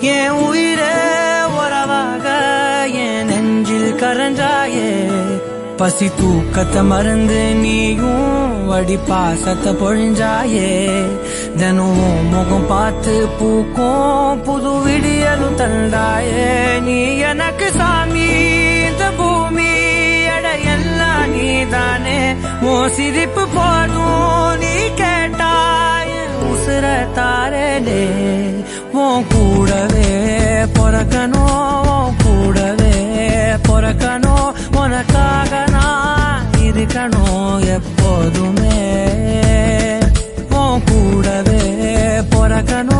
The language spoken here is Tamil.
என் உயிரே உறவாக என் நெஞ்சில் கரஞ்சாயே பசி தூக்கத்தை மறந்து நீயும் வடி பாசத்தை பொழிஞ்சாயே தினமும் முகம் பார்த்து பூக்கும் புது விடியலும் தந்தாயே நீ எனக்கு சாமி இந்த பூமி எல்லாம் நீதானே ஓ சிரிப்பு போதும் நீ கேட்டாய் உசுர தாரே உன் கூடவே பொறக்கணும் கூடவே பொறக்கணும் உனக்காக நான் இருக்கணும் எப்போதுமே உன் கூடவே பொறக்கணும்